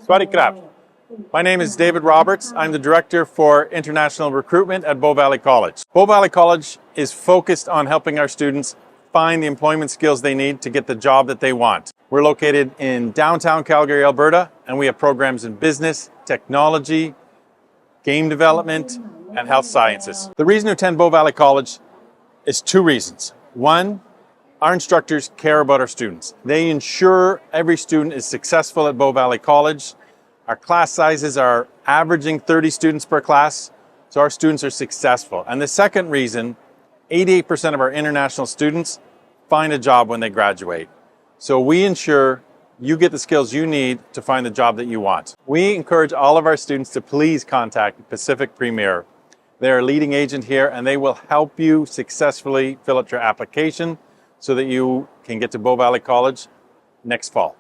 Swaddy Krab. My name is David Roberts. I'm the Director for International Recruitment at Bow Valley College. Bow Valley College is focused on helping our students find the employment skills they need to get the job that they want. We're located in downtown Calgary, Alberta, and we have programs in business, technology, game development, and health sciences. The reason to attend Bow Valley College is two reasons. One, our instructors care about our students. They ensure every student is successful at Bow Valley College. Our class sizes are averaging 30 students per class, so our students are successful. And the second reason, 88% of our international students find a job when they graduate. So we ensure you get the skills you need to find the job that you want. We encourage all of our students to please contact Pacific Premier. They're a leading agent here and they will help you successfully fill out your application so that you can get to Bow Valley College next fall.